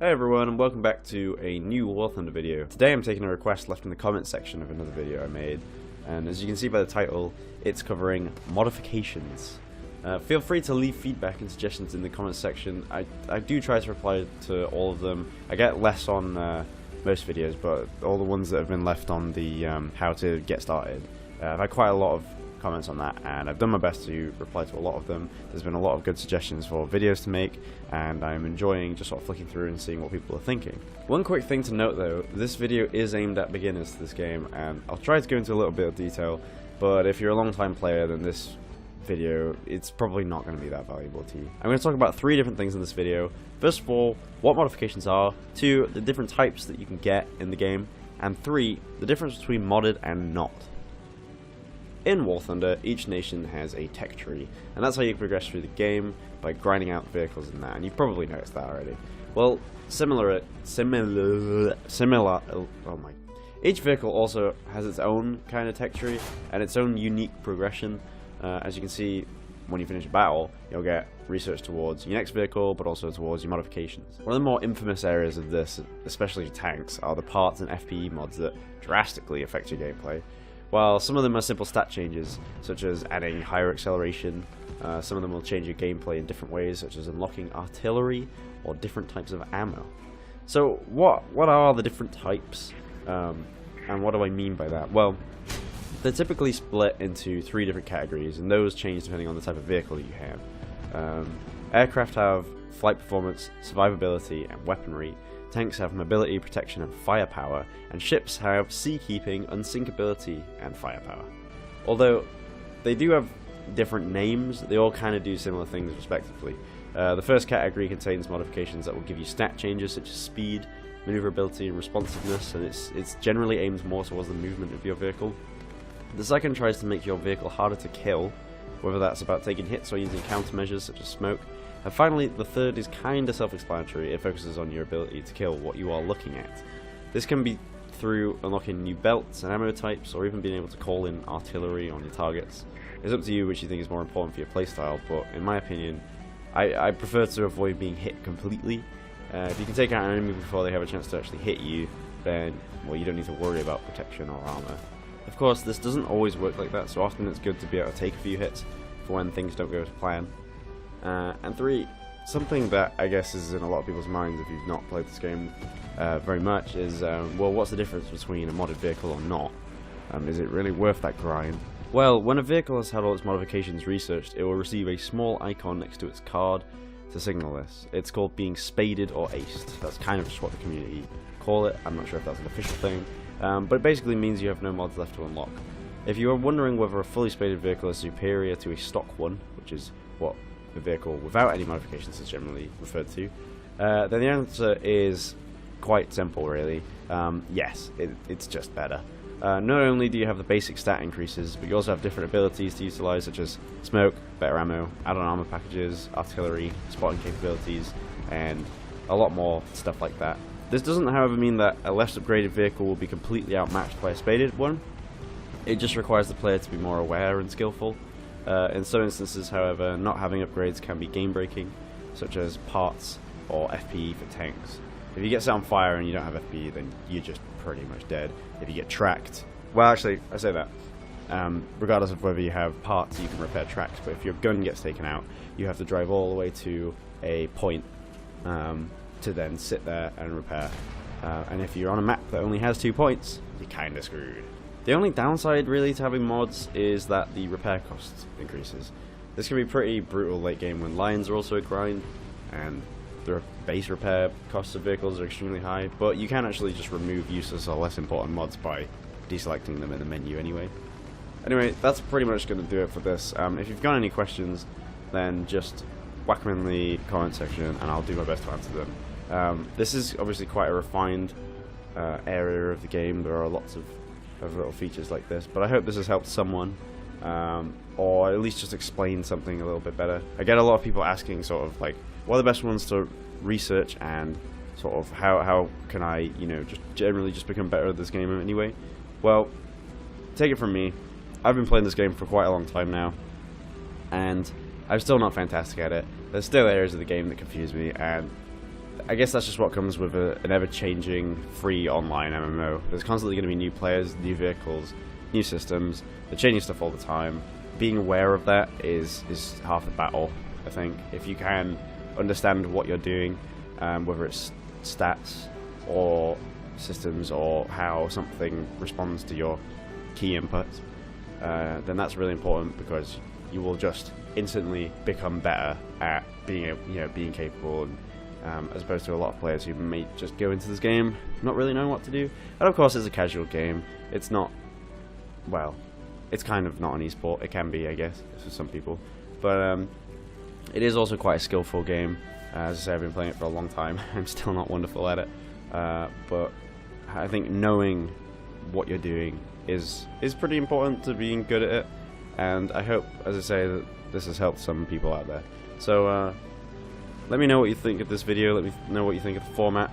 Hey everyone, and welcome back to a new War Thunder video. Today I'm taking a request left in the comment section of another video I made, and as you can see by the title, it's covering modifications. Feel free to leave feedback and suggestions in the comment section. I do try to reply to all of them. I get less on most videos, but all the ones that have been left on the how to get started, I've had quite a lot of comments on that, and I've done my best to reply to a lot of them. There's been a lot of good suggestions for videos to make, and I'm enjoying just sort of flicking through and seeing what people are thinking. One quick thing to note though, this video is aimed at beginners to this game, and I'll try to go into a little bit of detail, but if you're a long time player, then this video, it's probably not going to be that valuable to you. I'm going to talk about 3 different things in this video. First of all, what modifications are, 2, the different types that you can get in the game, and 3, the difference between modded and not. In War Thunder, each nation has a tech tree, and that's how you progress through the game, by grinding out vehicles in that, and you've probably noticed that already. Well, each vehicle also has its own kind of tech tree, and its own unique progression. As you can see, when you finish a battle, you'll get research towards your next vehicle, but also towards your modifications. One of the more infamous areas of this, especially tanks, are the parts and FPE mods that drastically affect your gameplay. While some of them are simple stat changes, such as adding higher acceleration, some of them will change your gameplay in different ways, such as unlocking artillery or different types of ammo. So what are the different types, and what do I mean by that? Well, they're typically split into 3 different categories, and those change depending on the type of vehicle that you have. Aircraft have flight performance, survivability, and weaponry. Tanks have mobility, protection, and firepower, and ships have seakeeping, unsinkability, and firepower. Although they do have different names, they all kind of do similar things respectively. The first category contains modifications that will give you stat changes such as speed, maneuverability, and responsiveness, and it's generally aimed more towards the movement of your vehicle. The second tries to make your vehicle harder to kill, whether that's about taking hits or using countermeasures such as smoke. And finally, the third is kinda self-explanatory. It focuses on your ability to kill what you are looking at. This can be through unlocking new belts and ammo types, or even being able to call in artillery on your targets. It's up to you which you think is more important for your playstyle, but in my opinion, I prefer to avoid being hit completely. If you can take out an enemy before they have a chance to actually hit you, then, well, you don't need to worry about protection or armor. Of course, this doesn't always work like that, so often it's good to be able to take a few hits for when things don't go to plan. And 3, something that I guess is in a lot of people's minds if you've not played this game very much is, well, what's the difference between a modded vehicle or not? Is it really worth that grind? Well, when a vehicle has had all its modifications researched, it will receive a small icon next to its card to signal this. It's called being spaded or aced. That's kind of just what the community call it. I'm not sure if that's an official thing, but it basically means you have no mods left to unlock. If you are wondering whether a fully spaded vehicle is superior to a stock one, which is what the vehicle without any modifications is generally referred to, then the answer is quite simple really. Yes, it's just better. Not only do you have the basic stat increases, but you also have different abilities to utilize, such as smoke, better ammo, add-on armor packages, artillery, spotting capabilities, and a lot more stuff like that. This doesn't however mean that a less upgraded vehicle will be completely outmatched by a spaded one. It just requires the player to be more aware and skillful. In some instances, however, not having upgrades can be game-breaking, such as parts or FPE for tanks. If you get set on fire and you don't have FPE, then you're just pretty much dead. If you get tracked, well, actually, I say that, regardless of whether you have parts, you can repair tracks, but if your gun gets taken out, you have to drive all the way to a point to then sit there and repair. And if you're on a map that only has 2 points, you're kinda screwed. The only downside really to having mods is that the repair cost increases. This can be pretty brutal late game when lions are also a grind, and the base repair costs of vehicles are extremely high, but you can actually just remove useless or less important mods by deselecting them in the menu anyway. Anyway, that's pretty much going to do it for this. If you've got any questions, then just whack them in the comment section and I'll do my best to answer them. This is obviously quite a refined area of the game. There are lots of little features like this, but I hope this has helped someone, or at least just explain something a little bit better. I get a lot of people asking sort of like, what are the best ones to research, and sort of how can I, you know, just generally just become better at this game anyway. Well, take it from me, I've been playing this game for quite a long time now, and I'm still not fantastic at it. There's still areas of the game that confuse me, and I guess that's just what comes with an ever-changing free online MMO. There's constantly going to be new players, new vehicles, new systems. They're changing stuff all the time. Being aware of that is half the battle, I think. If you can understand what you're doing, whether it's stats or systems or how something responds to your key inputs, then that's really important, because you will just instantly become better at being capable, and as opposed to a lot of players who may just go into this game not really knowing what to do. And of course, it's a casual game. It's not, well, it's kind of not an esport. It can be, I guess, for some people, but it is also quite a skillful game. As I say, I've been playing it for a long time. I'm still not wonderful at it, but I think knowing what you're doing is pretty important to being good at it. And I hope, as I say, that this has helped some people out there. So let me know what you think of this video. Let me know what you think of the format.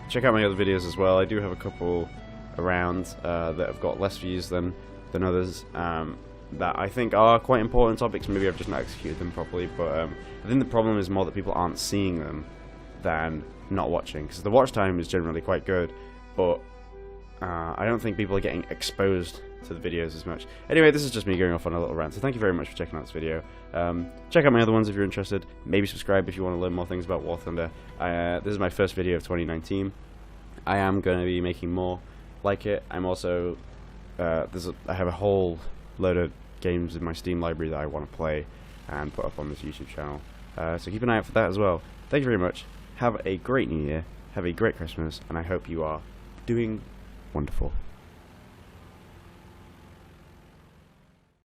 Check out my other videos as well. I do have a couple around that have got less views than others, that I think are quite important topics. Maybe I've just not executed them properly, but I think the problem is more that people aren't seeing them than not watching, because the watch time is generally quite good, but I don't think people are getting exposed to the videos as much. Anyway, this is just me going off on a little rant, so thank you very much for checking out this video. Check out my other ones if you're interested. Maybe subscribe if you want to learn more things about War Thunder. This is my first video of 2019. I am going to be making more like it. I'm also I have a whole load of games in my Steam library that I want to play and put up on this YouTube channel. So keep an eye out for that as well. Thank you very much. Have a great New Year. Have a great Christmas, and I hope you are doing wonderful.